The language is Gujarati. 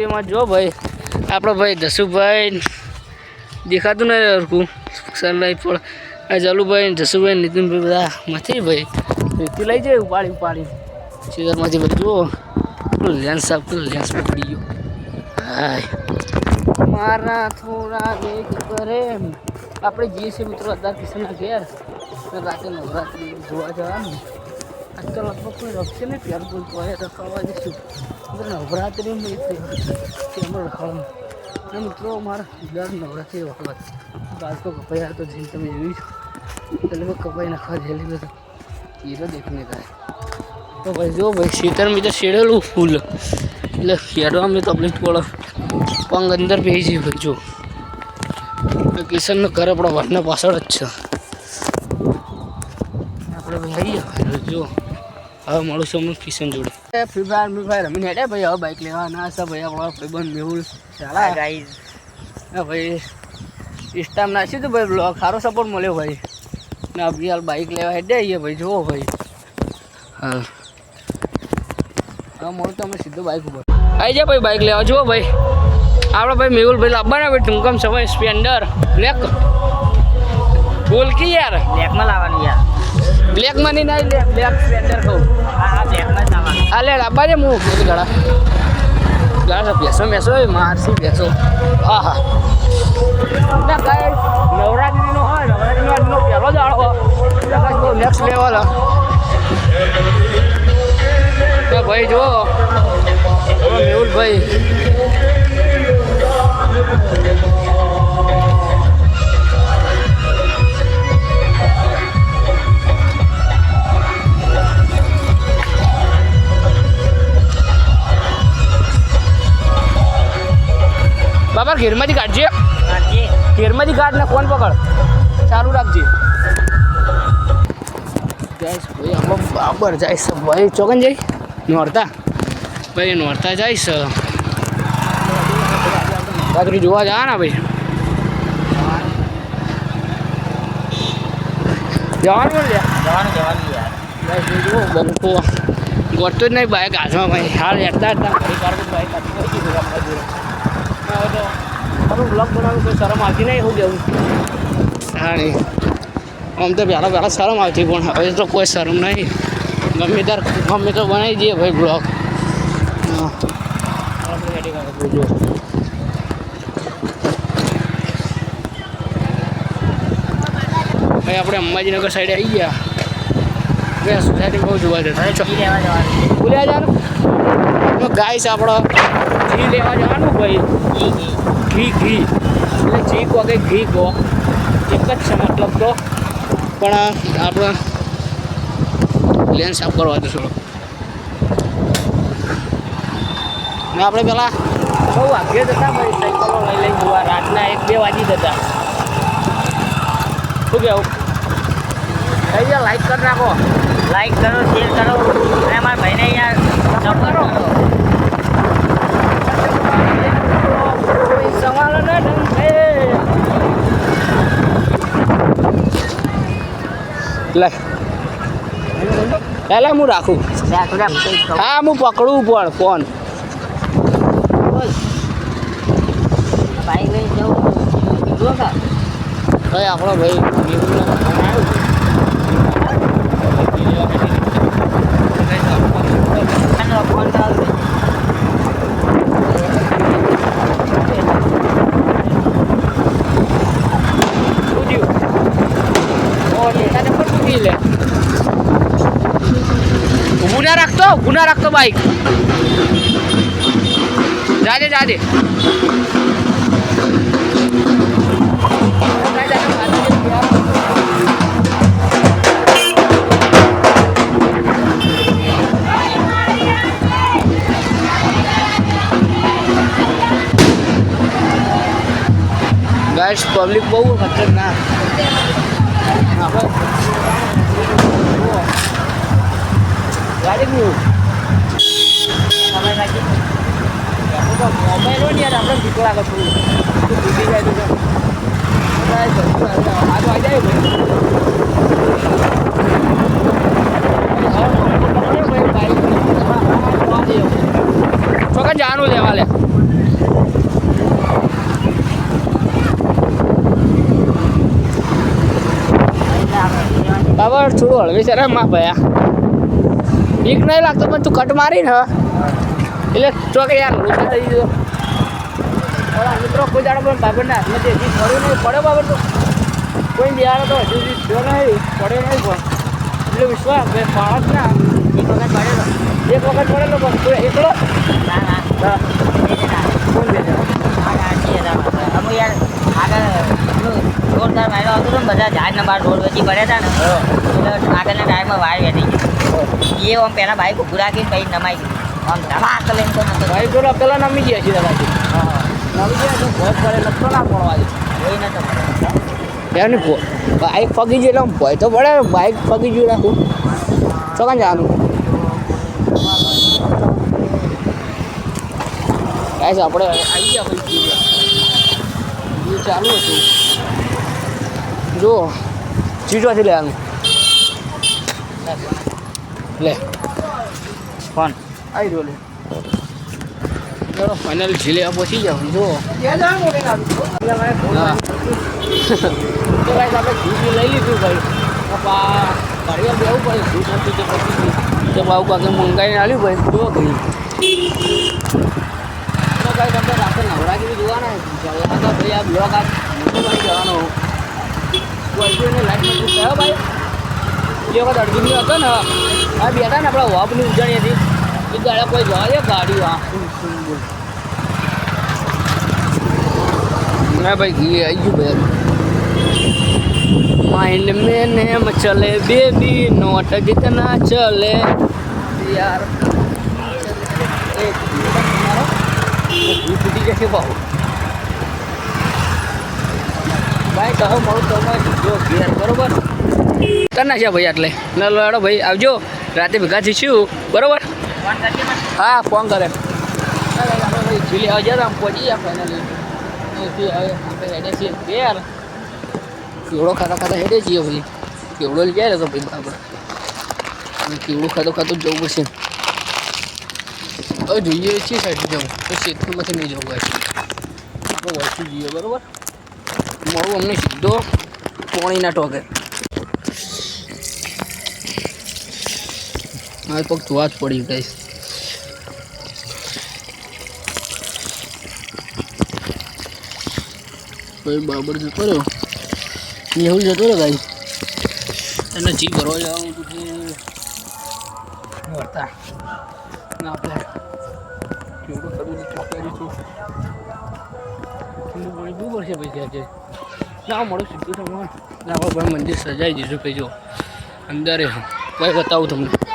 એમાં જો ભાઈ આપણો ભાઈ જસુભાઈ દેખાતું નહીં હરખું સનલાઈટ પર આ જલુભાઈ જસુભાઈ નીતિનભાઈ બધા નથી ભાઈ રેતી લઈ જાય ઉપાડી શેરમાંથી ભાઈ જુઓ લેન્સ આપતું લેન્સ પકડી ગયો હાય મારા થોડા વેગ કરે આપણે જઈએ છીએ મિત્રો અદાર કિશનના ઘેર રાતે નવરાત્રિ જોવા જવાનું આજ તો લગભગ કોઈ રખશે ને ત્યાર કોઈ કહે રખાવા જઈશું નવરાત્રિમાં તેમાં રખાવાનું મિત્રો મારા દર નવરાત્રિ વખત બાળકો કપાયા તો જેમ તમે જોઈ તો લોકો કપાઈ નાખવા જેલી બધો હીરો દેખને થાય તો ભાઈ જો ભાઈ શેતર મેં તો શેડેલું ફૂલ એટલે ખેડવામાં તકલીફ પડે પંગ અંદર પહેરી જઈએ ભાઈ જો કિશનનું ઘર આપણા વરના પાછળ જ છે આપણે ભાઈ આવીએ જો હવે મળું છું અમને કિશન જોડે ફ્રી ફાયર રમીને હેડે ભાઈ હવે બાઇક લેવાના છે ભાઈ આપણો ભાઈબંધ મેહુલ ચાલા ગાઈઝ હા ભાઈ ઇન્સ્ટામાં નાખ્યું હતું ભાઈ બ્લોગ સારો સપોર્ટ મળ્યો ભાઈ ને અભી હાલ બાઇક લેવા હેડે આવીએ ભાઈ જુઓ ભાઈ હા હવે મળું તો અમે સીધું બાઇક ઉપર આવી જાય ભાઈ બાઇક લેવા જુઓ ભાઈ આપણે ભાઈ મેહુલ ભાઈ લાવવાના ભાઈ ટૂંકમ સમય સ્પ્લેન્ડર બ્લેક બોલ કી યાર બ્લેકમાં લાવવાનું યાર બ્લેકમાં નહીં ના બ્લેક સ્પ્લેન્ડર કહું હા બ્લેકમાં જ લાવવાનું હા લે લાવવા છે હું બધું ગળા બેસો મારસી બેસો હા હા ના કાંઈ નવરાત્રિનો હોય નવરાત્રિનો પહેલો જ આળો બહુ નેક્સ્ટ લેવલ ભાઈ જો મેહુલભાઈ બાબા ઘેરમાંથી કાઢજે ઘેરમાંથી કાઢ ને ફોન પકડ ચાલુ રાખજે ભાઈ આમાં બરાબર જાય છે ભાઈ ચોકન જઈ નોરતા ભાઈ નોરતા જાય છે રાત્રી જોવા જા ને ભાઈ જવાનું બંકો ગોતો જ નહીં બાઇક હાથમાં ભાઈ હાલ હેઠતા બાઇક બ્લોગ બનાવવાનું કોઈ શરમ આવતી નહીં હું કેવું હા નહીં આમ તો પહેલાં શરમ આવતી પણ હવે તો કોઈ શરમ નહીં ગમે તો બનાવી દઈએ ભાઈ બ્લોગ ભાઈ આપણે અંબાજીનગર સાઈડે આવી ગયા ભાઈ સોસાયટી બહુ જોવા જતા ભૂલ્યા જવાનું ગાય છે આપણો ઘી લેવા જવાનું ભાઈ ઘી એટલે જી કહો કે ઘી કહો એક જ છે મતલબ તો પણ આપણે લેન્સ સાફ કરવા દો થોડો ને આપણે પેલા બહુ આગ્ય જતા ભાઈ સાયકલો લઈ જોવા રાતના 1-2 વાગી જતા શું કહેવું થઈ ગયા લાઈક કરી નાખો લાઈક કરો શેર કરો અને અમારા ભાઈને અહીંયા સબ કરો સવાલ લે હું રાખું હા હું પકડું પણ ફોન ભાઈ લઈ જવું ભાઈ આપણો ભાઈ ફોન ચાલશે ગુના રાખતો બાઈક જાજે ગાઈસ પબ્લિક બહુ ખતરનાક ગાડી મોબાઈલ હોય ને યાર આપણે ભીખ લાગે થોડું ભૂલી જાય તો આ તો આવી જાય ભાઈ ચોકન જવાનું લેવા લે બાબા થોડું હળવી છે માં ભયા બીક નહીં લાગતો પણ તું કટ મારી ને એટલે ચોકે યાર લોચા થઈ ગયો મિત્રો કોઈ જાણો પણ બાબરના હાથમાં હજી પડ્યો નહીં પડ્યો બાબર તો કોઈ બિહાર તો હજુ સુધી થયો નહીં પડ્યો નહીં પણ એટલે વિશ્વાસ ભાઈ પાડો જ ના એક વખત પડેલો પણ તું એકલો કોણ બે અમુક યાર આગળ જોરદાર વાયરો આવતો હતો ને બધા ઝાડના બહાર રોડ વચ્ચે પડ્યા હતા ને એટલે આગળના ટાયરમાં વાયર વેઠી ગઈ એ આમ પહેલાં બાઈક ઊભું રાખીને પછી નમાઈ ગયું આમ ધમાક લઈને તો નતો ભાઈ પેલા પેલા નમી ગયા છે દવાથી નમી ગયા તો ભોય પડે લખતો ના પડવા દે કોઈ નતો એને બાઇક ફગી ગયું એટલે ભોય તો પડે બાઇક ફગી ગયું રાખું ચોકાન જવાનું કાંઈ છે આપણે આવી ગયા ભાઈ ચાલુ હતું જો ચીજવાથી લેવાનું લે ફોન આવી રહ્યો લે ચલો ફાઇનલ ઝીલે પહોંચી જાવ જો તો ભાઈ આપણે ઘી લઈ લીધું ભાઈ ઘડીવાર બેવું પડે ઘી નથી કે પછી તો બાબુ કાકે મંગાઈને આવ્યું ભાઈ જો ઘી તો ભાઈ તમે રાત્રે નવરા જેવી જોવાના તો ભાઈ આ બ્લોગ આ મોટો જવાનો કોઈ લાઈટ થયો ભાઈ જે વખત અડધી હતો ને આ બેઠા ને આપણા વાપની ઉજાણી હતી એ ગાડા કોઈ જવા દે ગાડી ના ભાઈ ઘી આવી ગયું ભાઈ માઇન્ડ में नेम चले बेबी नोट जितना चले यार घी फूटी जैसे भाव ભાઈ કહો મળું તો જો ઘેર બરોબર કરી નાખ્યા ભાઈ એટલે ના લો ભાઈ આવજો રાતે ભેગા થઈશું બરોબર હા ફોન કરે આપણે જીલે આવજો આમ પહોંચી ગયા ફાઇનલી હવે આપણે હેડે છીએ ઘેર કેવડો ખાતા ખાતા હેડે છીએ ભાઈ કેવડો લઈ જાય તો ભાઈ બરાબર કેવડું ખાતો ખાતું જવું પડશે હવે જોઈએ છીએ સાઈડ જવું તો શેતકીમાંથી નહીં જવું હોય આપણે વળતું જઈએ બરાબર મળું અમને સીધો પોણીના ટોકે હા પગ ધોવા જ પડી ગઈ ભાઈ બાબર જતો રહ્યો એવું જતો રહ્યો ભાઈ એને જી ભરવા જવાનું હતું વર્તા ના આપણે કેવડું કરવું કરીશું પાણી બહુ પડશે ભાઈ આજે ના મળું સીધું તમને ના ભાઈ મંદિર સજાઈ દીધું ભાઈ જો અંદર ભાઈ બતાવું તમને